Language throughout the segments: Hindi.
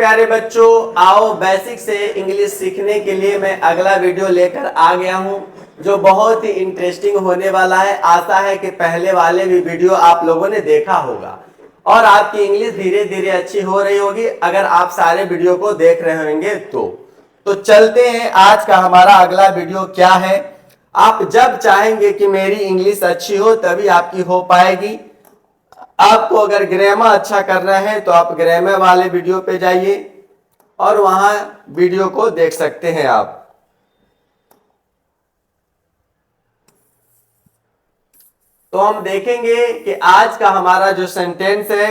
प्यारे बच्चों, आओ बेसिक से इंग्लिश सीखने के लिए मैं अगला वीडियो लेकर आ गया हूं जो बहुत ही इंटरेस्टिंग होने वाला है। आशा है कि पहले वाले भी वीडियो आप लोगों ने देखा होगा और आपकी इंग्लिश धीरे धीरे अच्छी हो रही होगी अगर आप सारे वीडियो को देख रहे होंगे तो चलते हैं। आज का हमारा अगला वीडियो क्या है। आप जब चाहेंगे कि मेरी इंग्लिश अच्छी हो तभी आपकी हो पाएगी। आपको अगर ग्रामर अच्छा करना है तो आप ग्रामर वाले वीडियो पे जाइए और वहां वीडियो को देख सकते हैं आप। तो हम देखेंगे कि आज का हमारा जो सेंटेंस है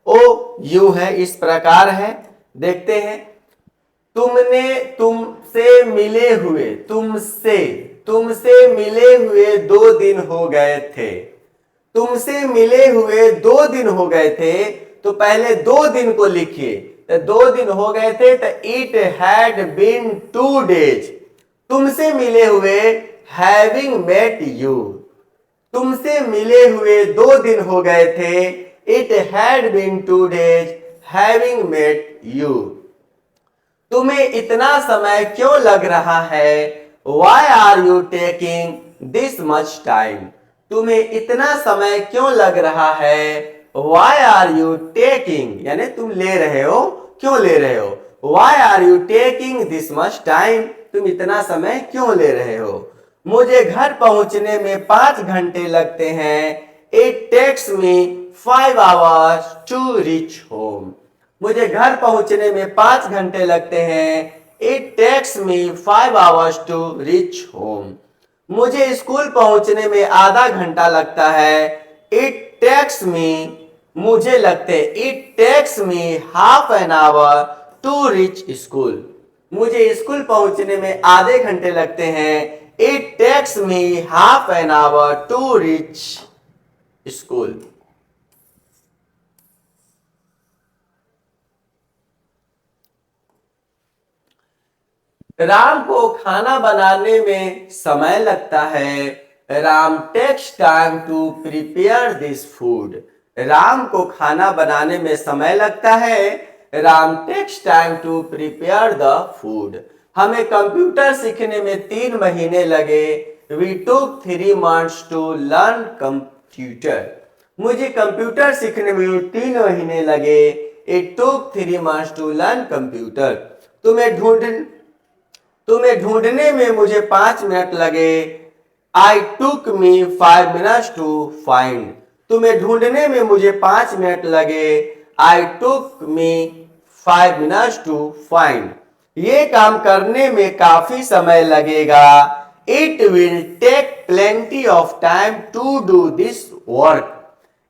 वो यूं है, इस प्रकार है। देखते हैं। तुमसे मिले हुए 2 दिन हो गए थे। तुमसे मिले हुए 2 दिन हो गए थे तो पहले 2 दिन को लिखिए। तो 2 दिन हो गए थे तो इट हैड बीन 2 डेज। तुमसे मिले हुए हैविंग मेट यू। तुमसे मिले हुए 2 दिन हो गए थे। It had been 2 days having met you. तुम्हें इतना समय क्यों लग रहा है? Why are you taking this much time? तुम्हें इतना समय क्यों लग रहा है? Why are you taking यानी तुम ले रहे हो, क्यों ले रहे हो? Why are you taking this much time? तुम इतना समय क्यों ले रहे हो? मुझे घर पहुंचने में 5 घंटे लगते हैं। It takes me 5 hours to reach home. मुझे घर पहुंचने में 5 घंटे लगते हैं। It takes me 5 hours to reach home. मुझे स्कूल पहुंचने में आधा घंटा लगता है। It takes me मुझे लगते It takes me half an hour to reach school. मुझे स्कूल पहुंचने में आधे घंटे लगते हैं। It takes me half an hour to reach school. Ram को खाना बनाने में समय लगता है। Ram takes time to prepare this food. Ram को खाना बनाने में समय लगता है। Ram takes time to prepare the food. हमें कंप्यूटर सीखने में 3 महीने लगे। We took 3 months to learn computer. मुझे कंप्यूटर सीखने में 3 महीने लगे। It took 3 months to learn computer. तुम्हें ढूंढने में मुझे 5 मिनट लगे। I took me 5 minutes to find. तुम्हें ढूंढने में मुझे 5 मिनट लगे। I took me 5 minutes to find. ये काम करने में काफी समय लगेगा। It will take plenty of time to do this work.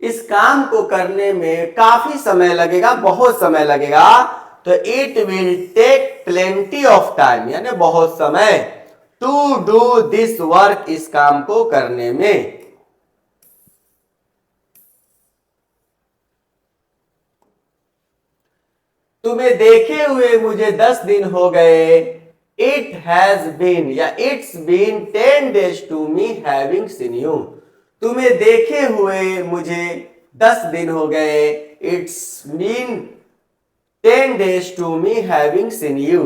इस काम को करने में काफी समय लगेगा, बहुत समय लगेगा। तो it will take plenty of time यानी बहुत समय टू डू दिस वर्क, इस काम को करने में। तुम्हें देखे हुए मुझे 10 दिन हो गए। इट हैज बीन या it's been 10 days to me having seen you. तुम्हें देखे हुए मुझे 10 दिन हो गए। It's been 10 days to me having seen you.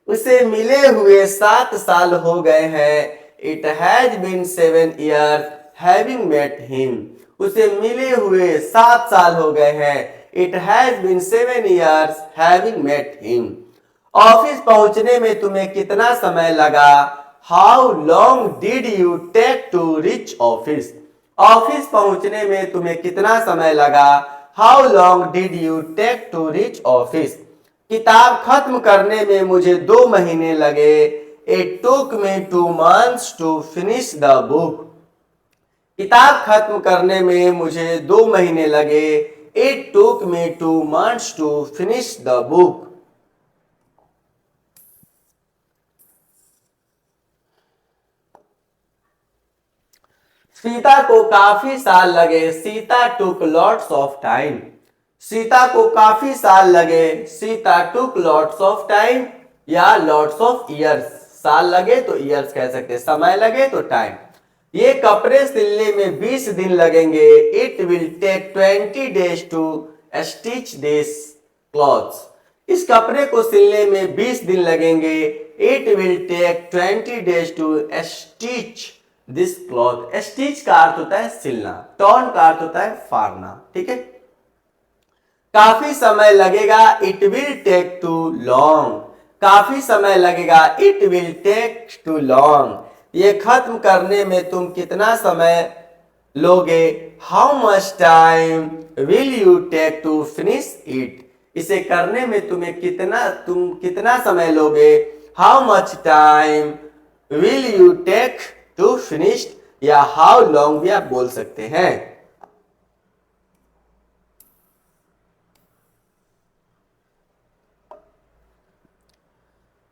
उसे मिले हुए 7 साल हो गए हैं। It has been 7 years having met him. उसे मिले हुए 7 साल हो गए हैं। It has been 7 years having met him. Office पहुंचने में तुम्हें कितना समय लगा? How long did you take to reach office. Office पहुंचने में तुम्हें कितना समय लगा? How long did you take to reach office. किताब खत्म करने में मुझे 2 महीने लगे। It took me 2 months to finish the book. किताब खत्म करने में मुझे 2 महीने लगे। It took me 2 months to finish the book. Sita को काफी साल लगे। Sita took lots of time. Sita को काफी साल लगे। Sita took lots of time या लॉट्स ऑफ ईयर्स। साल लगे तो ईयर्स कह सकते हैं, समय लगे तो टाइम। ये कपड़े सिलने में 20 दिन लगेंगे। It will take 20 days to stitch this clothes. इस कपड़े को सिलने में 20 दिन लगेंगे। It will take 20 days to stitch this cloth. Stitch का अर्थ होता है सिलना, टॉर्न का अर्थ होता है फाड़ना, ठीक है। काफी समय लगेगा, it will take too long. काफी समय लगेगा, it will take too long. ये खत्म करने में तुम कितना समय लोगे, how much time will you take to finish it. इसे करने में तुम कितना समय लोगे, how much time will you take to finish, या हाउ लॉन्ग भी आप बोल सकते हैं।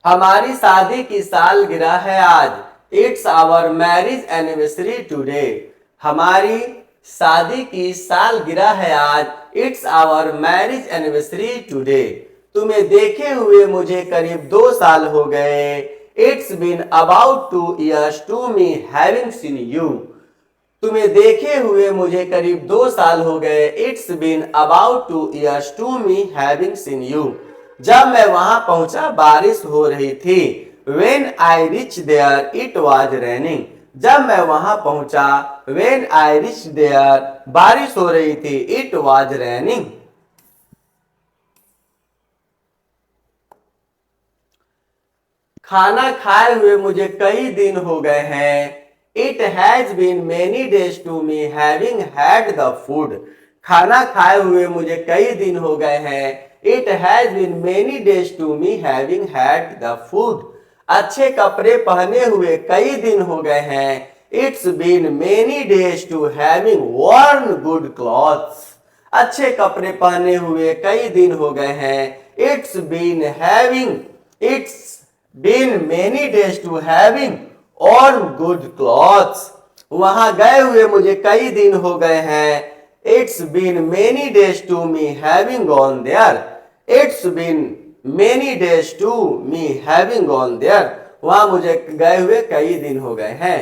हमारी शादी की सालगिरह है आज, it's our marriage anniversary today. हमारी शादी की सालगिरह है आज, it's our marriage anniversary today. तुम्हें देखे हुए मुझे करीब 2 साल हो गए, it's been about 2 years to me having seen you. तुम्हें देखे हुए मुझे करीब 2 साल हो गए, it's been about 2 years to me having seen you. जब मैं वहां पहुंचा बारिश हो रही थी, When I reached there it was raining। जब मैं वहां पहुंचा, When I reached there बारिश हो रही थी, It was raining। खाना खाए हुए मुझे कई दिन हो गए हैं, It has been many days to me having had the food। खाना खाए हुए मुझे कई दिन हो गए हैं, It has been many days to me having had the food। अच्छे कपड़े पहने हुए कई दिन हो गए हैं, It's been many days to having worn good clothes। अच्छे कपड़े पहने हुए कई दिन हो गए हैं, It's been many days to having worn good clothes। वहां गए हुए मुझे कई दिन हो गए हैं, It's been many days to me having gone there। It's been many days to me having gone there। वहां मुझे गए हुए कई दिन हो गए हैं।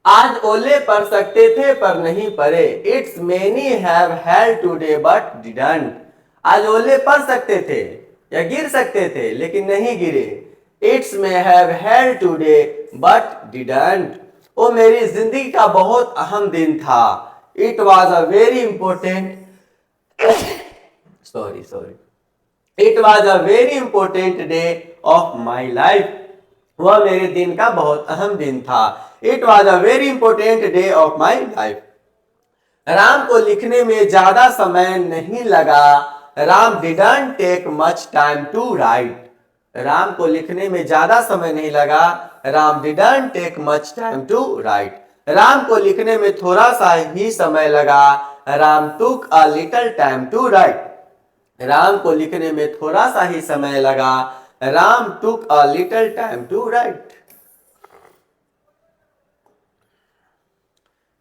आज ओले पड़ सकते थे पर नहीं पड़े, It's many have had today but didn't। आज ओले पड़ सकते थे या गिर सकते थे लेकिन नहीं गिरे, It's may have had today but didn't। वो मेरी जिंदगी का बहुत अहम दिन था, It was a very important It was a very important day of my life। वह मेरे दिन का बहुत अहम दिन था, It was a very important day of my life। Ram को लिखने में ज्यादा समय नहीं लगा, Ram didn't take much time to write। Ram को लिखने में ज्यादा समय नहीं लगा, Ram didn't take much time to write। Ram को लिखने में थोड़ा सा ही समय लगा, Ram took a little time to write। Ram को लिखने में थोड़ा सा ही समय लगा, Ram took a little time to write।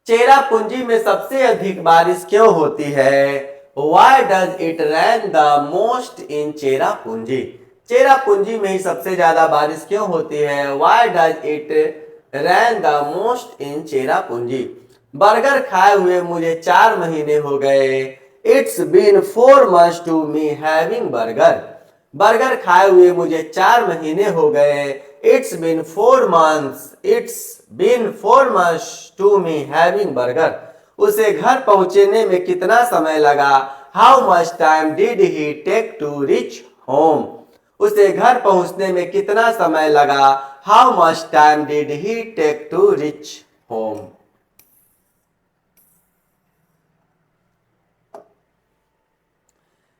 Cherrapunji में सबसे अधिक बारिश क्यों होती है, Why does it rain the most in Cherrapunji. Cherrapunji में ही सबसे ज्यादा बारिश क्यों होती है, Why does it rain the most in Cherrapunji. Burger खाए हुए मुझे 4 महीने हो गए, It's been 4 months to me having burger। Burger खाए हुए मुझे 4 महीने हो गए, It's been 4 months to me having burger। उसे घर पहुंचने में कितना समय लगा, How much time did he take to reach home। उसे घर पहुंचने में कितना समय लगा, How much time did he take to reach home।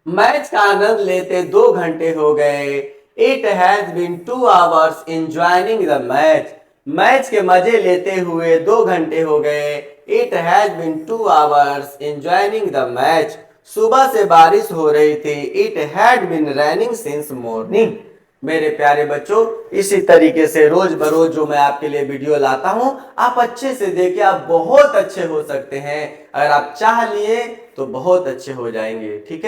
Match का आनंद लेते 2 घंटे हो गए, It has been 2 hours enjoying the match। Match के मजे लेते हुए 2 घंटे हो गए, It has been 2 hours enjoying the match। सुबह से बारिश हो रही थी, It had been raining since morning। मेरे प्यारे बच्चों, इसी तरीके से रोज बरोज जो मैं आपके लिए वीडियो लाता हूं, आप अच्छे से देखिए, आप बहुत अच्छे हो सकते हैं। अगर आप चाह लिए तो बहुत अच्छे हो जाएंगे, ठीक है।